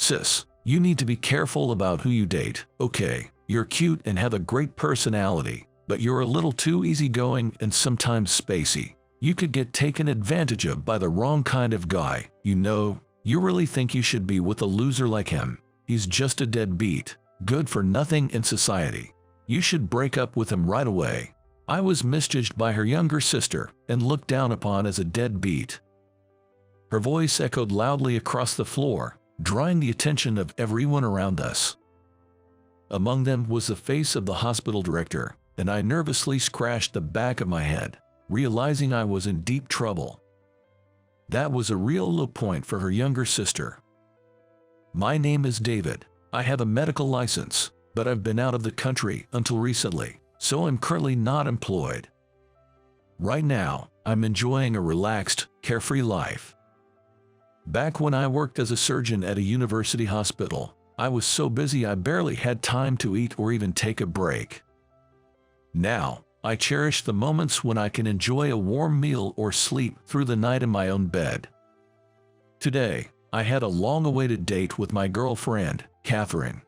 Sis, you need to be careful about who you date. Okay, you're cute and have a great personality, but you're a little too easygoing and sometimes spacey. You could get taken advantage of by the wrong kind of guy. You know, you really think you should be with a loser like him. He's just a deadbeat, good for nothing in society. You should break up with him right away. I was misjudged by her younger sister and looked down upon as a deadbeat. Her voice echoed loudly across the floor, drawing the attention of everyone around us. Among them was the face of the hospital director, and I nervously scratched the back of my head, realizing I was in deep trouble. That was a real low point for her younger sister. My name is David. I have a medical license, but I've been out of the country until recently, so I'm currently not employed. Right now, I'm enjoying a relaxed, carefree life. Back when I worked as a surgeon at a university hospital, I was so busy I barely had time to eat or even take a break. Now, I cherish the moments when I can enjoy a warm meal or sleep through the night in my own bed. Today, I had a long-awaited date with my girlfriend, Catherine.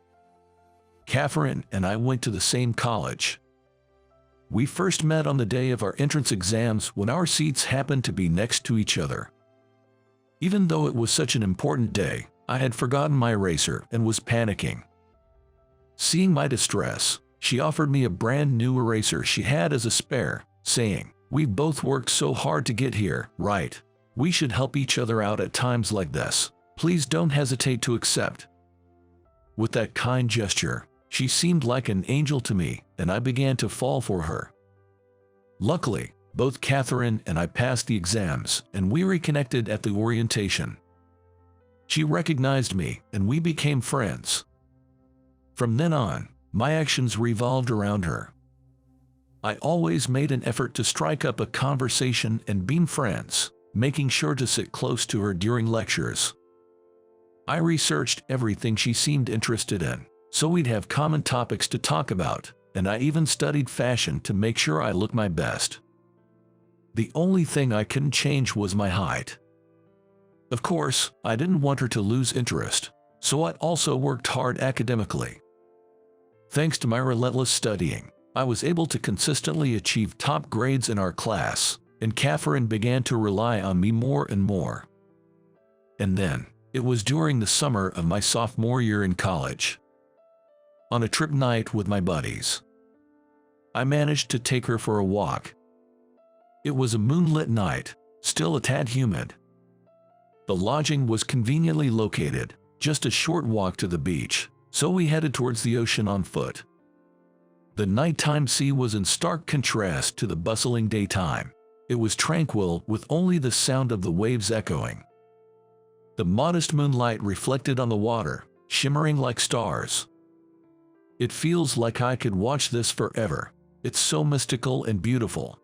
Catherine and I went to the same college. We first met on the day of our entrance exams when our seats happened to be next to each other. Even though it was such an important day, I had forgotten my eraser and was panicking. Seeing my distress, she offered me a brand new eraser she had as a spare, saying, "We've both worked so hard to get here, right? We should help each other out at times like this. Please don't hesitate to accept." With that kind gesture, she seemed like an angel to me, and I began to fall for her. Luckily, both Catherine and I passed the exams, and we reconnected at the orientation. She recognized me, and we became friends. From then on, my actions revolved around her. I always made an effort to strike up a conversation and be friends, making sure to sit close to her during lectures. I researched everything she seemed interested in, so we'd have common topics to talk about, and I even studied fashion to make sure I looked my best. The only thing I couldn't change was my height. Of course, I didn't want her to lose interest, so I also worked hard academically. Thanks to my relentless studying, I was able to consistently achieve top grades in our class, and Catherine began to rely on me more and more. And then, it was during the summer of my sophomore year in college. On a trip night with my buddies, I managed to take her for a walk. It was a moonlit night, still a tad humid. The lodging was conveniently located, just a short walk to the beach, so we headed towards the ocean on foot. The nighttime sea was in stark contrast to the bustling daytime. It was tranquil with only the sound of the waves echoing. The modest moonlight reflected on the water, shimmering like stars. It feels like I could watch this forever. It's so mystical and beautiful.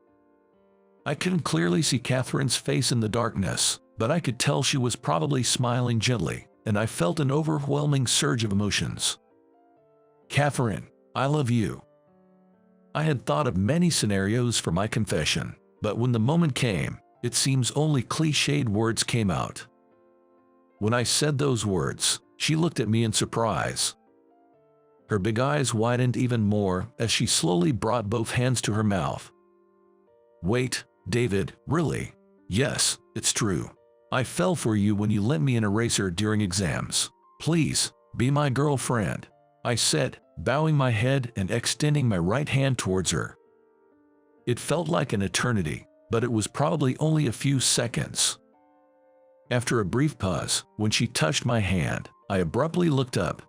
I couldn't clearly see Catherine's face in the darkness, but I could tell she was probably smiling gently, and I felt an overwhelming surge of emotions. "Catherine, I love you." I had thought of many scenarios for my confession, but when the moment came, it seems only cliched words came out. When I said those words, she looked at me in surprise. Her big eyes widened even more as she slowly brought both hands to her mouth. "Wait, David, really? Yes, it's true. I fell for you when you lent me an eraser during exams. Please, be my girlfriend," I said, bowing my head and extending my right hand towards her. It felt like an eternity, but it was probably only a few seconds. After a brief pause, when she touched my hand, I abruptly looked up.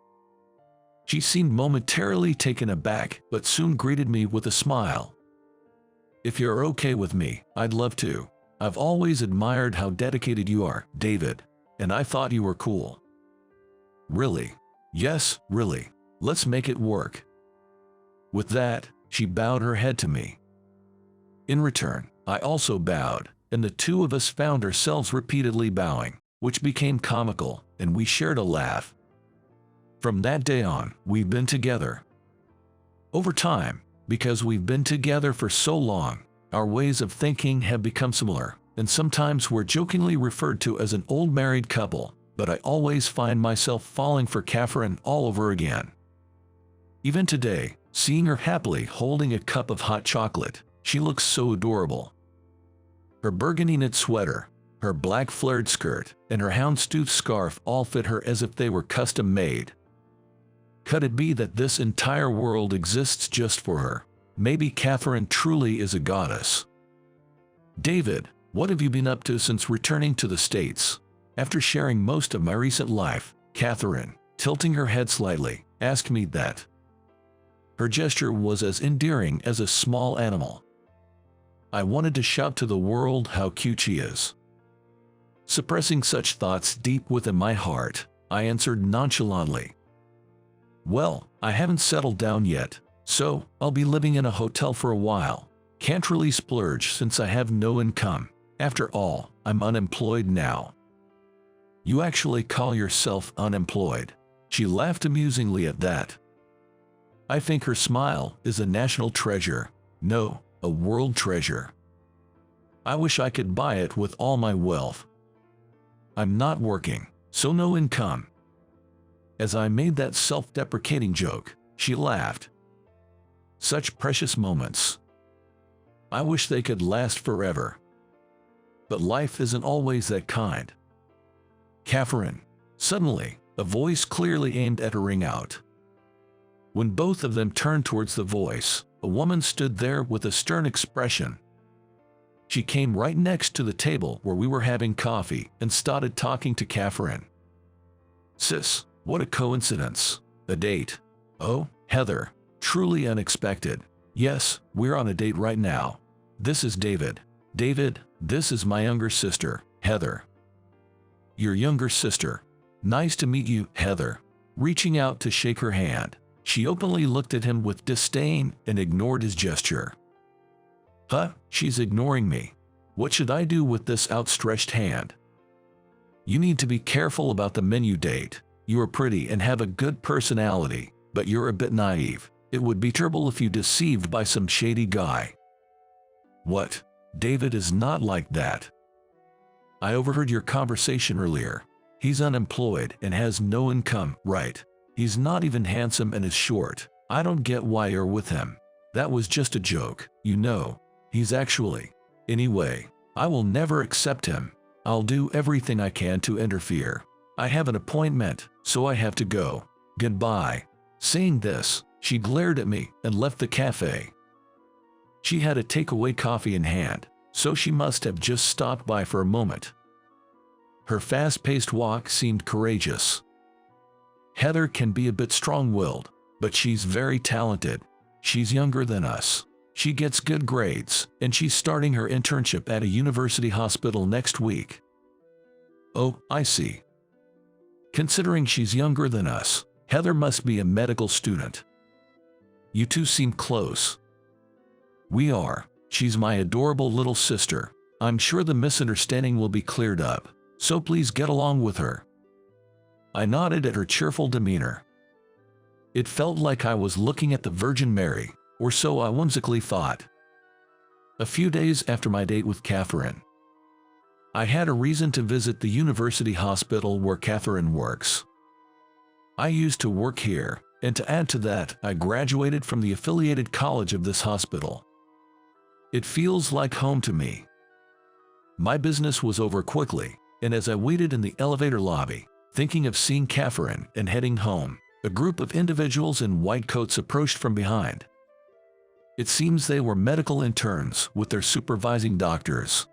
She seemed momentarily taken aback, but soon greeted me with a smile. "If you're okay with me, I'd love to. I've always admired how dedicated you are, David, and I thought you were cool." "Really?" "Yes, really. Let's make it work." With that, she bowed her head to me. In return, I also bowed, and the two of us found ourselves repeatedly bowing, which became comical, and we shared a laugh. From that day on, we've been together. Over time, because we've been together for so long, our ways of thinking have become similar, and sometimes we're jokingly referred to as an old married couple, but I always find myself falling for Catherine all over again. Even today, seeing her happily holding a cup of hot chocolate, she looks so adorable. Her burgundy knit sweater, her black flared skirt, and her houndstooth scarf all fit her as if they were custom made. Could it be that this entire world exists just for her? Maybe Catherine truly is a goddess. David, what have you been up to since returning to the States? After sharing most of my recent life, Catherine, tilting her head slightly, asked me that. Her gesture was as endearing as a small animal. I wanted to shout to the world how cute she is. Suppressing such thoughts deep within my heart, I answered nonchalantly. Well, I haven't settled down yet, so I'll be living in a hotel for a while. Can't really splurge since I have no income. After all, I'm unemployed now. You actually call yourself unemployed? She laughed amusingly at that. I think her smile is a national treasure. No, a world treasure. I wish I could buy it with all my wealth. I'm not working, so no income. As I made that self-deprecating joke, she laughed. Such precious moments. I wish they could last forever. But life isn't always that kind. Catherine. Suddenly, a voice clearly aimed at her rang out. When both of them turned towards the voice, a woman stood there with a stern expression. She came right next to the table where we were having coffee and started talking to Catherine. Sis, what a coincidence. A date. Oh, Heather, truly unexpected. Yes, we're on a date right now. This is David. David, this is my younger sister, Heather. Your younger sister. Nice to meet you, Heather. Reaching out to shake her hand, she openly looked at him with disdain and ignored his gesture. Huh, she's ignoring me. What should I do with this outstretched hand? You need to be careful about the men you date. You are pretty and have a good personality, but you're a bit naive. It would be terrible if you deceived by some shady guy. What? David is not like that. I overheard your conversation earlier. He's unemployed and has no income, right? He's not even handsome and is short. I don't get why you're with him. That was just a joke, you know. He's actually. Anyway, I will never accept him. I'll do everything I can to interfere. I have an appointment, so I have to go. Goodbye. Saying this, she glared at me and left the cafe. She had a takeaway coffee in hand, so she must have just stopped by for a moment. Her fast-paced walk seemed courageous. Heather can be a bit strong-willed, but she's very talented. She's younger than us. She gets good grades, and she's starting her internship at a university hospital next week. Oh, I see. Considering she's younger than us, Heather must be a medical student. You two seem close. We are. She's my adorable little sister. I'm sure the misunderstanding will be cleared up, so please get along with her. I nodded at her cheerful demeanor. It felt like I was looking at the Virgin Mary, or so I whimsically thought. A few days after my date with Catherine, I had a reason to visit the university hospital where Catherine works. I used to work here, and to add to that, I graduated from the affiliated college of this hospital. It feels like home to me. My business was over quickly, and as I waited in the elevator lobby, thinking of seeing Catherine and heading home, a group of individuals in white coats approached from behind. It seems they were medical interns with their supervising doctors.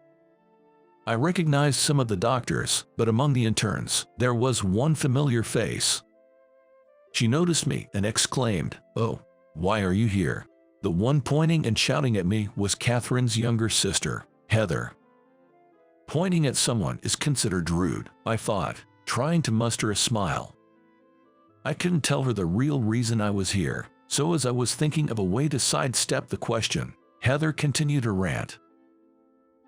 I recognized some of the doctors, but among the interns, there was one familiar face. She noticed me and exclaimed, "Oh, why are you here?" The one pointing and shouting at me was Catherine's younger sister, Heather. Pointing at someone is considered rude, I thought, trying to muster a smile. I couldn't tell her the real reason I was here, so as I was thinking of a way to sidestep the question, Heather continued her rant.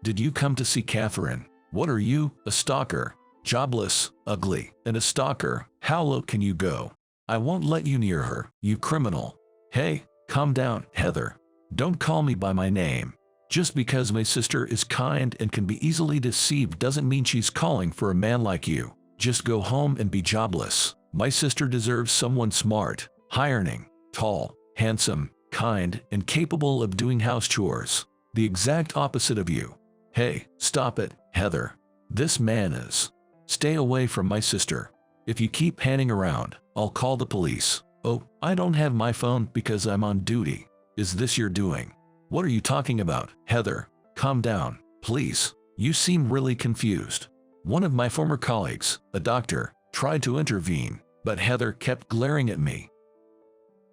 Did you come to see Catherine? What are you, a stalker? Jobless, ugly, and a stalker? How low can you go? I won't let you near her, you criminal. Hey, calm down, Heather. Don't call me by my name. Just because my sister is kind and can be easily deceived doesn't mean she's calling for a man like you. Just go home and be jobless. My sister deserves someone smart, hiring, tall, handsome, kind, and capable of doing house chores. The exact opposite of you. Hey, stop it, Heather. This man is. Stay away from my sister. If you keep panning around, I'll call the police. Oh, I don't have my phone because I'm on duty. Is this your doing? What are you talking about, Heather? Calm down, please. You seem really confused. One of my former colleagues, a doctor, tried to intervene, but Heather kept glaring at me.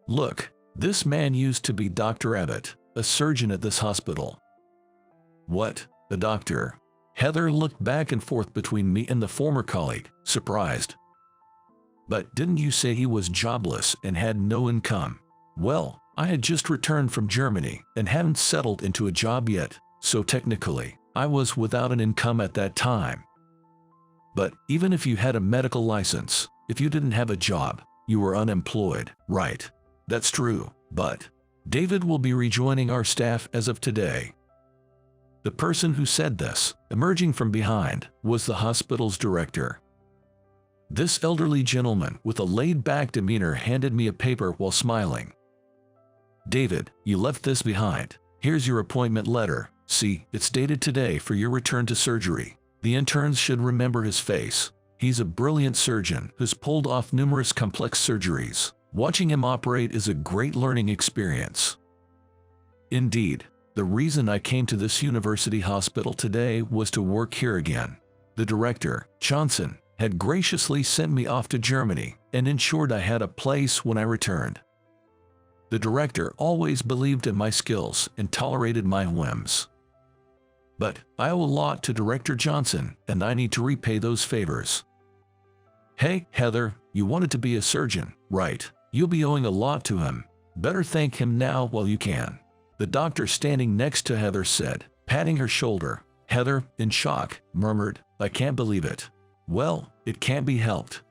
Look, this man used to be Dr. Abbott, a surgeon at this hospital. What? A doctor? Heather looked back and forth between me and the former colleague, surprised. But didn't you say he was jobless and had no income? Well, I had just returned from Germany and hadn't settled into a job yet, so technically, I was without an income at that time. But even if you had a medical license, if you didn't have a job, you were unemployed, right? That's true, but David will be rejoining our staff as of today. The person who said this, emerging from behind, was the hospital's director. This elderly gentleman with a laid-back demeanor handed me a paper while smiling. David, you left this behind. Here's your appointment letter. See, it's dated today for your return to surgery. The interns should remember his face. He's a brilliant surgeon who's pulled off numerous complex surgeries. Watching him operate is a great learning experience. Indeed, the reason I came to this university hospital today was to work here again. The director, Johnson, had graciously sent me off to Germany and ensured I had a place when I returned. The director always believed in my skills and tolerated my whims. But I owe a lot to Director Johnson, and I need to repay those favors. Hey, Heather, you wanted to be a surgeon, right? You'll be owing a lot to him. Better thank him now while you can. The doctor standing next to Heather said, patting her shoulder. Heather, in shock, murmured, I can't believe it. Well, it can't be helped.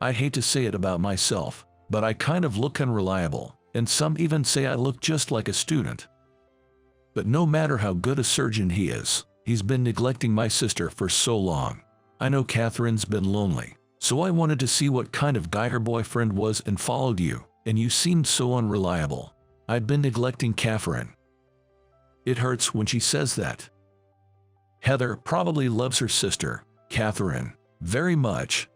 I hate to say it about myself, but I kind of look unreliable, and some even say I look just like a student. But no matter how good a surgeon he is, he's been neglecting my sister for so long. I know Catherine's been lonely, so I wanted to see what kind of guy her boyfriend was and followed you, and you seemed so unreliable. I'd been neglecting Catherine. It hurts when she says that. Heather probably loves her sister, Catherine, very much.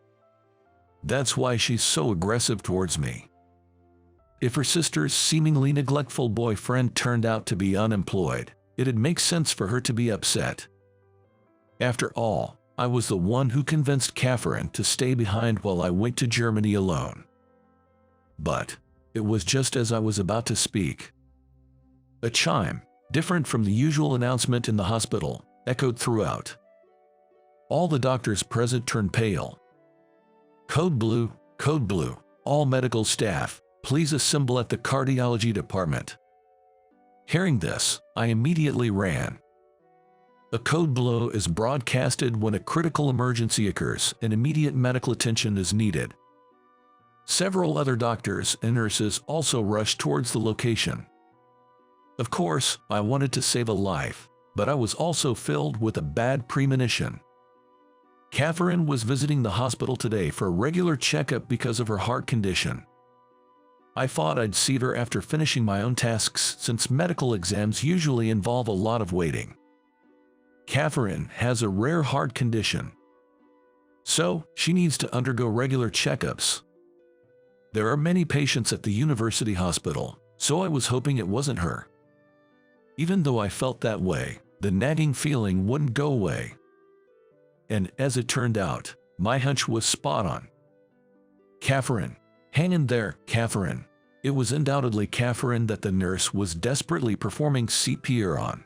That's why she's so aggressive towards me. If her sister's seemingly neglectful boyfriend turned out to be unemployed, it'd make sense for her to be upset. After all, I was the one who convinced Catherine to stay behind while I went to Germany alone. But it was just as I was about to speak. A chime, different from the usual announcement in the hospital, echoed throughout. All the doctors present turned pale. Code blue, all medical staff, please assemble at the cardiology department. Hearing this, I immediately ran. A code blue is broadcasted when a critical emergency occurs and immediate medical attention is needed. Several other doctors and nurses also rushed towards the location. Of course, I wanted to save a life, but I was also filled with a bad premonition. Catherine was visiting the hospital today for a regular checkup because of her heart condition. I thought I'd see her after finishing my own tasks since medical exams usually involve a lot of waiting. Catherine has a rare heart condition, so she needs to undergo regular checkups. There are many patients at the university hospital, so I was hoping it wasn't her. Even though I felt that way, the nagging feeling wouldn't go away. And as it turned out, my hunch was spot on. Catherine. Hang in there, Catherine. It was undoubtedly Catherine that the nurse was desperately performing CPR on.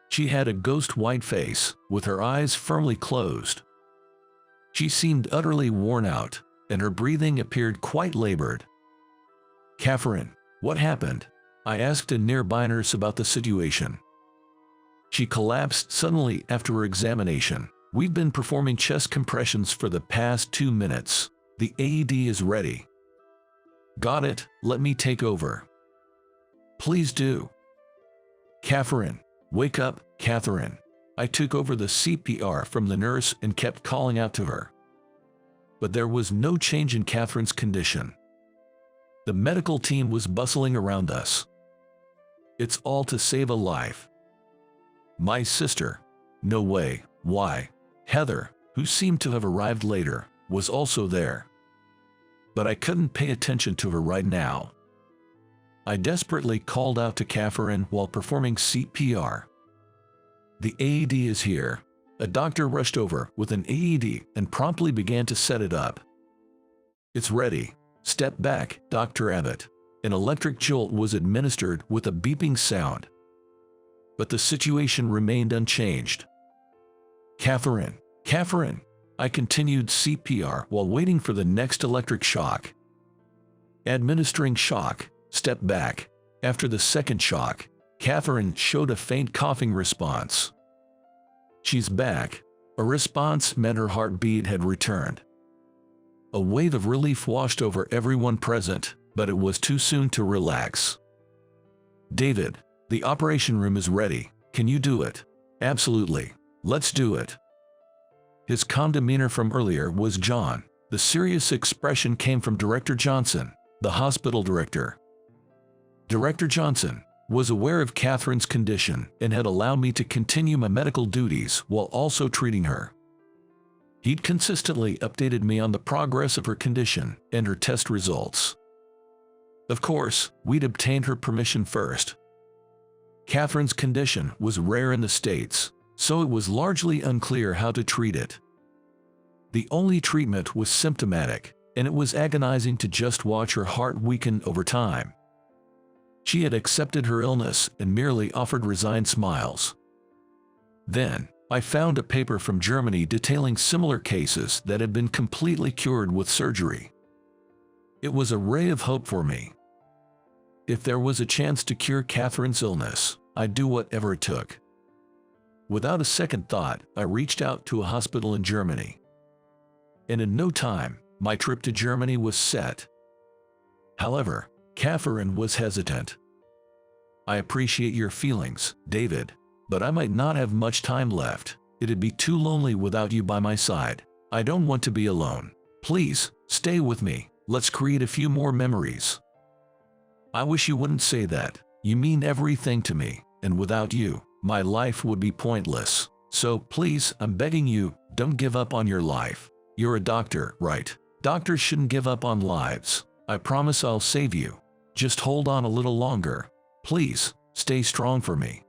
She had a ghost-white face, with her eyes firmly closed. She seemed utterly worn out, and her breathing appeared quite labored. Catherine, what happened? I asked a nearby nurse about the situation. She collapsed suddenly after her examination. We've been performing chest compressions for the past 2 minutes. The AED is ready. Got it, let me take over. Please do. Catherine, wake up, Catherine. I took over the CPR from the nurse and kept calling out to her. But there was no change in Catherine's condition. The medical team was bustling around us. It's all to save a life. My sister, no way, why? Heather, who seemed to have arrived later, was also there. But I couldn't pay attention to her right now. I desperately called out to Catherine while performing CPR. The AED is here. A doctor rushed over with an AED and promptly began to set it up. It's ready. Step back, Dr. Abbott. An electric jolt was administered with a beeping sound. But the situation remained unchanged. Catherine, I continued CPR while waiting for the next electric shock. Administering shock, step back. After the second shock, Catherine showed a faint coughing response. She's back. A response meant her heartbeat had returned. A wave of relief washed over everyone present, but it was too soon to relax. David, the operation room is ready. Can you do it? Absolutely. Let's do it. His calm demeanor from earlier was John. The serious expression came from Director Johnson, the hospital director. Director Johnson was aware of Catherine's condition and had allowed me to continue my medical duties while also treating her. He'd consistently updated me on the progress of her condition and her test results. Of course, we'd obtained her permission first. Catherine's condition was rare in the States, so it was largely unclear how to treat it. The only treatment was symptomatic, and it was agonizing to just watch her heart weaken over time. She had accepted her illness and merely offered resigned smiles. Then, I found a paper from Germany detailing similar cases that had been completely cured with surgery. It was a ray of hope for me. If there was a chance to cure Catherine's illness, I'd do whatever it took. Without a second thought, I reached out to a hospital in Germany. And in no time, my trip to Germany was set. However, Catherine was hesitant. I appreciate your feelings, David, but I might not have much time left. It'd be too lonely without you by my side. I don't want to be alone. Please, stay with me. Let's create a few more memories. I wish you wouldn't say that. You mean everything to me, and without you, my life would be pointless. So please, I'm begging you, don't give up on your life. You're a doctor, right? Doctors shouldn't give up on lives. I promise I'll save you. Just hold on a little longer. Please, stay strong for me.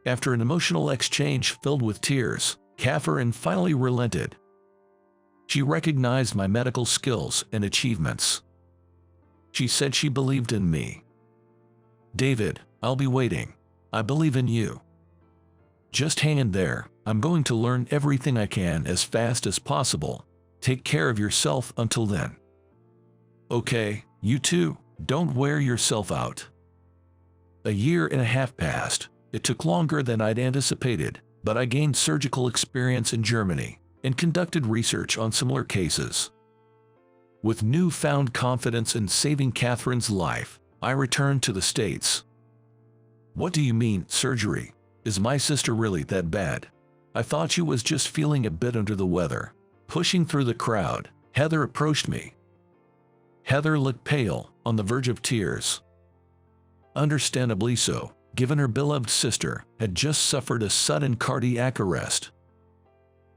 After an emotional exchange filled with tears, Catherine finally relented. She recognized my medical skills and achievements. She said she believed in me. David, I'll be waiting. I believe in you. Just hang in there. I'm going to learn everything I can as fast as possible. Take care of yourself until then. Okay, you too. Don't wear yourself out. A year and a half passed. It took longer than I'd anticipated, but I gained surgical experience in Germany and conducted research on similar cases. With newfound confidence in saving Catherine's life, I returned to the States. What do you mean, surgery? Is my sister really that bad? I thought she was just feeling a bit under the weather. Pushing through the crowd, Heather approached me. Heather looked pale, on the verge of tears. Understandably so, given her beloved sister had just suffered a sudden cardiac arrest.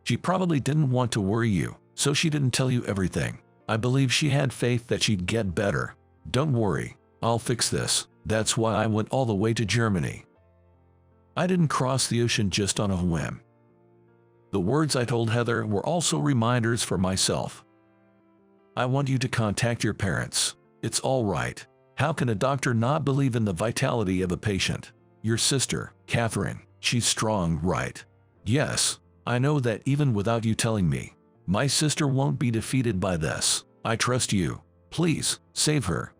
She probably didn't want to worry you, so she didn't tell you everything. I believe she had faith that she'd get better. Don't worry, I'll fix this. That's why I went all the way to Germany. I didn't cross the ocean just on a whim. The words I told Heather were also reminders for myself. I want you to contact your parents. It's all right. How can a doctor not believe in the vitality of a patient? Your sister, Catherine, she's strong, right? Yes, I know that even without you telling me. My sister won't be defeated by this. I trust you. Please, save her.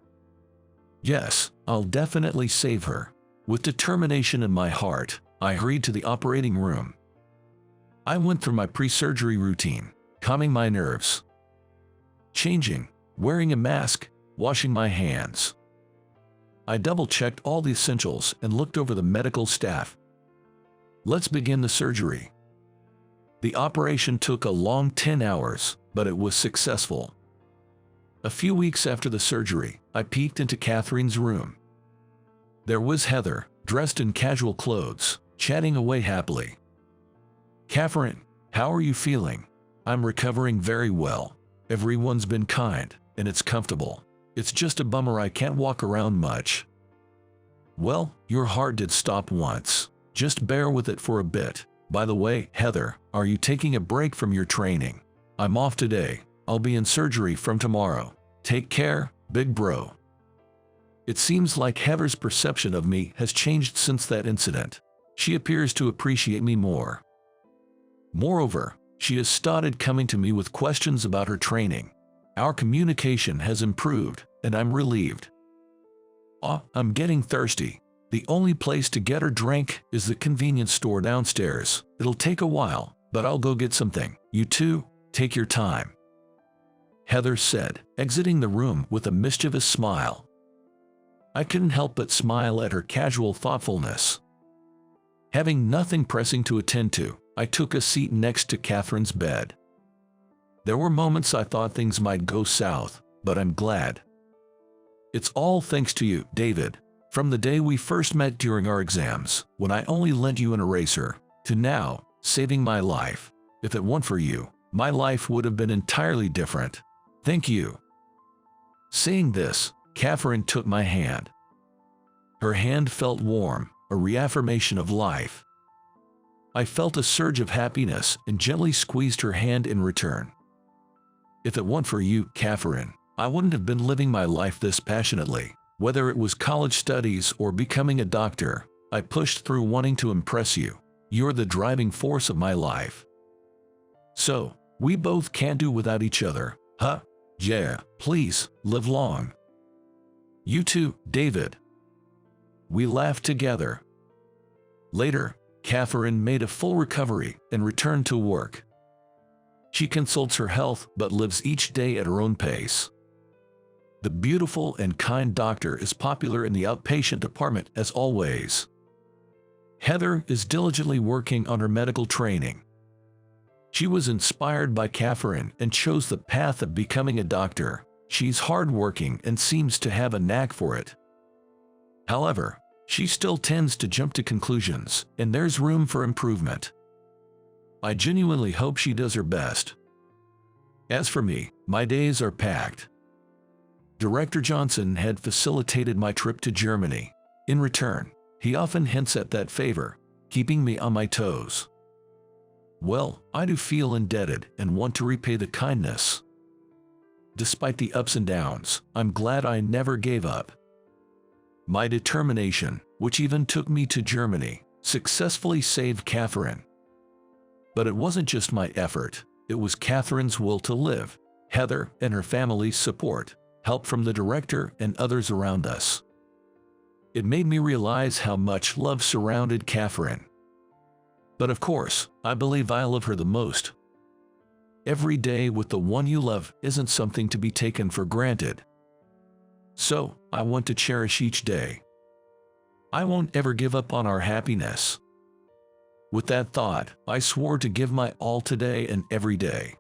Yes, I'll definitely save her. With determination in my heart, I hurried to the operating room. I went through my pre-surgery routine, calming my nerves, changing, wearing a mask, washing my hands. I double-checked all the essentials and looked over the medical staff. Let's begin the surgery. The operation took a long 10 hours, but it was successful. A few weeks after the surgery, I peeked into Catherine's room. There was Heather, dressed in casual clothes, chatting away happily. "Catherine, how are you feeling?" "I'm recovering very well. Everyone's been kind, and it's comfortable. It's just a bummer I can't walk around much." "Well, your heart did stop once. Just bear with it for a bit. By the way, Heather, are you taking a break from your training?" "I'm off today. I'll be in surgery from tomorrow. Take care, big bro." It seems like Heather's perception of me has changed since that incident. She appears to appreciate me more. Moreover, she has started coming to me with questions about her training. Our communication has improved, and I'm relieved. I'm getting thirsty. The only place to get her drink is the convenience store downstairs. It'll take a while, but I'll go get something. You too, take your time," Heather said, exiting the room with a mischievous smile. I couldn't help but smile at her casual thoughtfulness. Having nothing pressing to attend to, I took a seat next to Catherine's bed. There were moments I thought things might go south, but I'm glad. "It's all thanks to you, David. From the day we first met during our exams, when I only lent you an eraser, to now, saving my life. If it weren't for you, my life would have been entirely different. Thank you." Saying this, Catherine took my hand. Her hand felt warm, a reaffirmation of life. I felt a surge of happiness and gently squeezed her hand in return. "If it weren't for you, Catherine, I wouldn't have been living my life this passionately. Whether it was college studies or becoming a doctor, I pushed through wanting to impress you. You're the driving force of my life. So, we both can't do without each other, huh? Yeah, please, live long." "You too, David." We laughed together. Later, Catherine made a full recovery and returned to work. She consults her health but lives each day at her own pace. The beautiful and kind doctor is popular in the outpatient department as always. Heather is diligently working on her medical training. She was inspired by Catherine and chose the path of becoming a doctor. She's hardworking and seems to have a knack for it. However, she still tends to jump to conclusions, and there's room for improvement. I genuinely hope she does her best. As for me, my days are packed. Director Johnson had facilitated my trip to Germany. In return, he often hints at that favor, keeping me on my toes. Well, I do feel indebted and want to repay the kindness. Despite the ups and downs, I'm glad I never gave up. My determination, which even took me to Germany, successfully saved Catherine. But it wasn't just my effort, it was Catherine's will to live, Heather and her family's support, help from the director and others around us. It made me realize how much love surrounded Catherine. But of course, I believe I love her the most. Every day with the one you love isn't something to be taken for granted. So, I want to cherish each day. I won't ever give up on our happiness. With that thought, I swore to give my all today and every day.